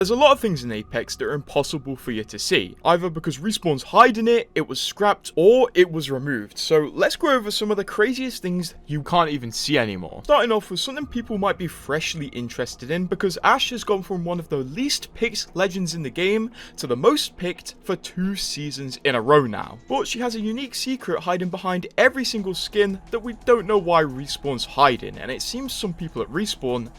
There's a lot of things in Apex that are impossible for you to see, either because Respawn's hiding it was scrapped, or it was removed. So let's go over some of the craziest things you can't even see anymore. Starting off with something people might be freshly interested in, because Ashe has gone from one of the least picked legends in the game to the most picked for 2 seasons in a row now. But she has a unique secret hiding behind every single skin that we don't know why Respawn's hiding, and it seems some people at Respawn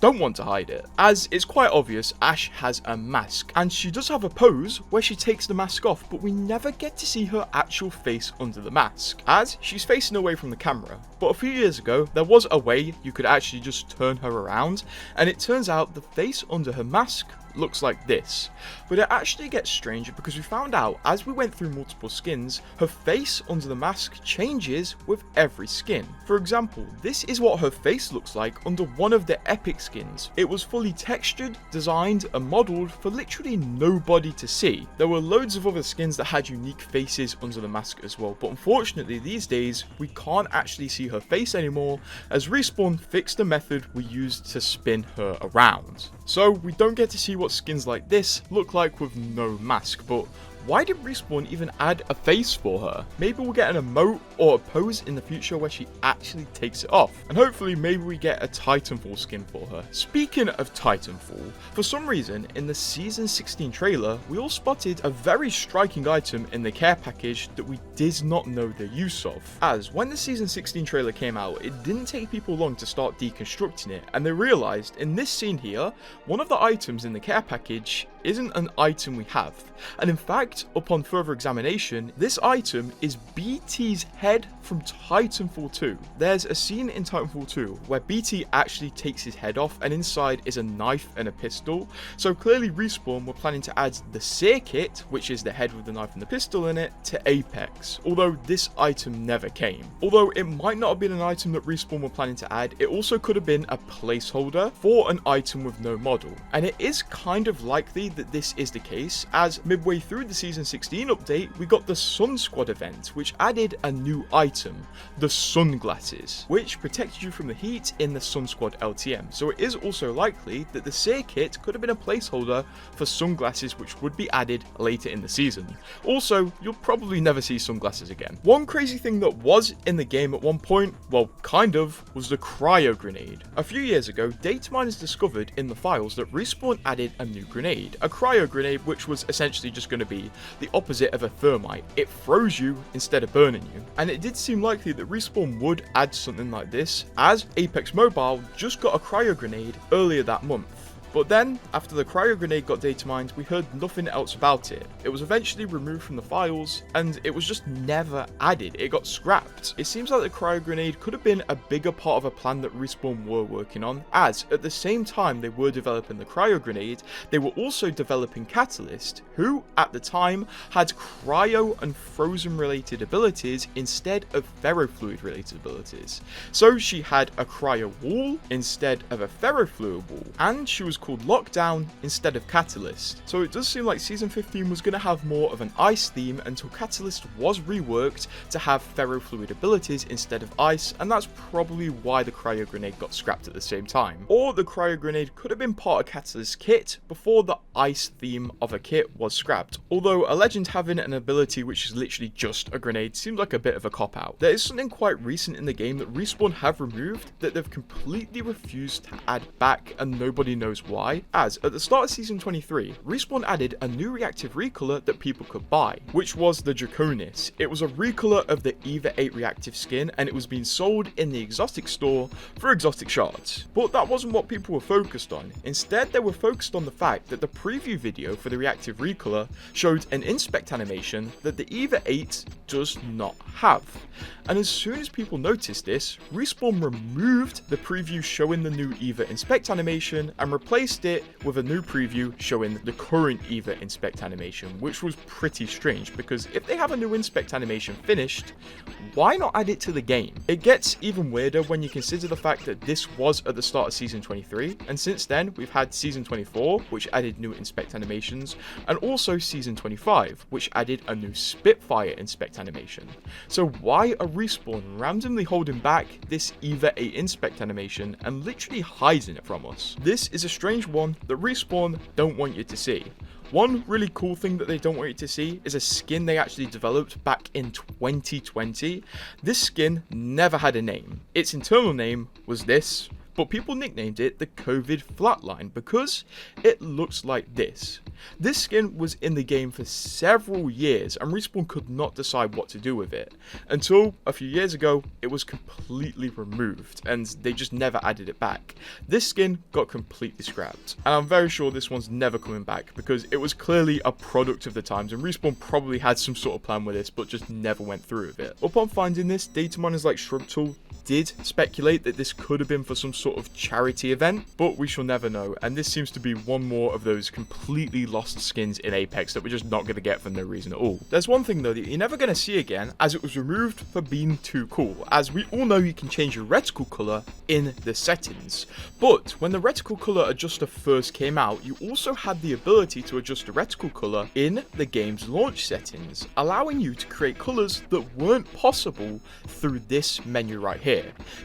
don't want to hide it, as it's quite obvious Ashe has a mask, and she does have a pose where she takes the mask off, but we never get to see her actual face under the mask, as she's facing away from the camera. But a few years ago, there was a way you could actually just turn her around, and it turns out the face under her mask looks like this. But it actually gets stranger because we found out as we went through multiple skins, her face under the mask changes with every skin. For example, this is what her face looks like under one of the epic skins. It was fully textured, designed and modelled for literally nobody to see. There were loads of other skins that had unique faces under the mask as well, but unfortunately these days we can't actually see her face anymore, as Respawn fixed the method we used to spin her around. So we don't get to see what skins like this look like with no mask, but why did Respawn even add a face for her? Maybe we'll get an emote or a pose in the future where she actually takes it off. And hopefully maybe we get a Titanfall skin for her. Speaking of Titanfall, for some reason in the Season 16 trailer, we all spotted a very striking item in the care package that we did not know the use of. As when the Season 16 trailer came out, it didn't take people long to start deconstructing it, and they realised in this scene here, one of the items in the care package isn't an item we have. And in fact, upon further examination, this item is BT's head from Titanfall 2. There's a scene in Titanfall 2 where BT actually takes his head off, and inside is a knife and a pistol. So clearly Respawn were planning to add the Seer kit, which is the head with the knife and the pistol in it, to Apex, although this item never came. Although it might not have been an item that Respawn were planning to add, it also could have been a placeholder for an item with no model. And it is kind of likely that this is the case, as midway through the Season 16 update, we got the Sun Squad event, which added a new item, the sunglasses, which protected you from the heat in the Sun Squad LTM. So it is also likely that the Seer kit could have been a placeholder for sunglasses, which would be added later in the season. Also, you'll probably never see sunglasses again. One crazy thing that was in the game at one point, well, kind of, was the Cryo Grenade. A few years ago, data miners discovered in the files that Respawn added a new grenade, a Cryo Grenade, which was essentially just going to be the opposite of a thermite. It froze you instead of burning you. And it did seem likely that Respawn would add something like this, as Apex Mobile just got a Cryo Grenade earlier that month. But then, after the Cryo Grenade got data mined, we heard nothing else about it. It was eventually removed from the files, and it was just never added. It got scrapped. It seems like the Cryo Grenade could have been a bigger part of a plan that Respawn were working on, as at the same time they were developing the Cryo Grenade, they were also developing Catalyst, who at the time had cryo and frozen related abilities instead of ferrofluid related abilities. So she had a cryo wall instead of a ferrofluid wall, and she was called Lockdown instead of Catalyst. So it does seem like Season 15 was going to have more of an ice theme until Catalyst was reworked to have ferrofluid abilities instead of ice, and that's probably why the Cryo Grenade got scrapped at the same time. Or the Cryo Grenade could have been part of Catalyst's kit before the ice theme of a kit was scrapped, although a legend having an ability which is literally just a grenade seems like a bit of a cop-out. There is something quite recent in the game that Respawn have removed that they've completely refused to add back, and nobody knows why, as at the start of Season 23, Respawn added a new reactive recolor that people could buy, which was the Draconis. It was a recolor of the EVA 8 reactive skin, and it was being sold in the exotic store for exotic shards. But that wasn't what people were focused on. Instead, they were focused on the fact that the preview video for the reactive recolor showed an inspect animation that the EVA 8 does not have. And as soon as people noticed this, Respawn removed the preview showing the new EVA Inspect animation and replaced it with a new preview showing the current EVA Inspect animation, which was pretty strange because if they have a new Inspect animation finished, why not add it to the game? It gets even weirder when you consider the fact that this was at the start of Season 23, and since then we've had Season 24, which added new Inspect animations, and also Season 25, which added a new Spitfire Inspect animation. So why are Respawn randomly holding back this EVA 8 Inspect animation and literally hiding it from us? This is a strange strange one that Respawn don't want you to see. One really cool thing that they don't want you to see is a skin they actually developed back in 2020. This skin never had a name. Its internal name was this, but people nicknamed it the COVID Flatline because it looks like this. This skin was in the game for several years and Respawn could not decide what to do with it. Until a few years ago, it was completely removed and they just never added it back. This skin got completely scrapped and I'm very sure this one's never coming back because it was clearly a product of the times and Respawn probably had some sort of plan with this but just never went through with it. Upon finding this, data miners like ShrubTool did speculate that this could have been for some sort of charity event, but we shall never know, and this seems to be one more of those completely lost skins in Apex that we're just not going to get for no reason at all. There's one thing though that you're never going to see again, as it was removed for being too cool, as we all know you can change your reticle colour in the settings, but when the reticle colour adjuster first came out, you also had the ability to adjust the reticle colour in the game's launch settings, allowing you to create colours that weren't possible through this menu right here.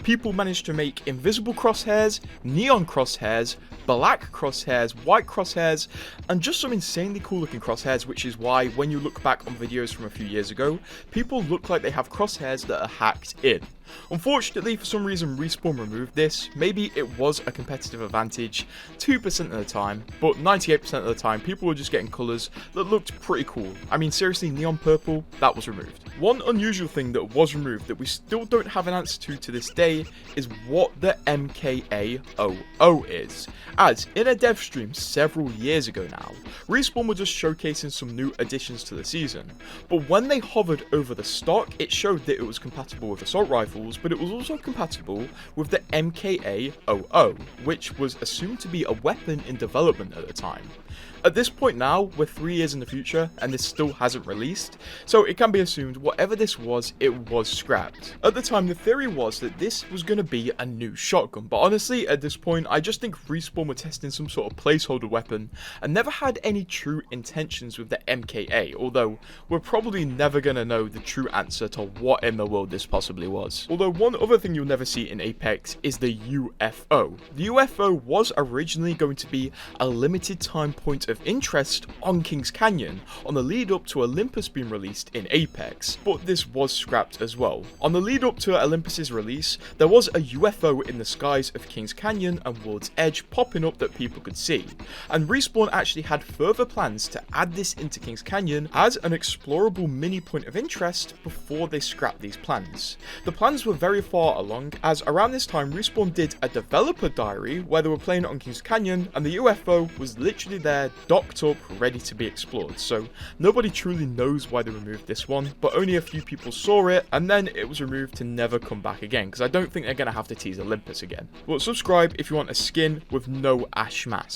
People managed to make invisible crosshairs, neon crosshairs, black crosshairs, white crosshairs, and just some insanely cool looking crosshairs, which is why when you look back on videos from a few years ago, people look like they have crosshairs that are hacked in. Unfortunately, for some reason Respawn removed this. Maybe it was a competitive advantage 2% of the time, but 98% of the time people were just getting colours that looked pretty cool. I mean seriously, neon purple, that was removed. One unusual thing that was removed that we still don't have an answer to this day is what the MKAOO is. As in a dev stream several years ago now, Respawn were just showcasing some new additions to the season, but when they hovered over the stock, it showed that it was compatible with assault rifles, but it was also compatible with the MKAOO, which was assumed to be a weapon in development at the time. At this point now, we're 3 years in the future and this still hasn't released, so it can be assumed whatever this was, it was scrapped. At the time, the theory was that this was going to be a new shotgun, but honestly, at this point, I just think Respawn were testing some sort of placeholder weapon and never had any true intentions with the MKA, although we're probably never going to know the true answer to what in the world this possibly was. Although one other thing you'll never see in Apex is the UFO. The UFO was originally going to be a limited time point of interest on Kings Canyon on the lead up to Olympus being released in Apex, but this was scrapped as well. On the lead up to Olympus's release, there was a UFO in the skies of Kings Canyon and World's Edge popping up that people could see, and Respawn actually had further plans to add this into Kings Canyon as an explorable mini point of interest before they scrapped these plans. The plans were very far along, as around this time Respawn did a developer diary where they were playing it on Kings Canyon and the UFO was literally there docked up, ready to be explored, so nobody truly knows why they removed this one, but only a few people saw it, and then it was removed to never come back again, because I don't think they're going to have to tease Olympus again. But subscribe if you want a skin with no ash mask.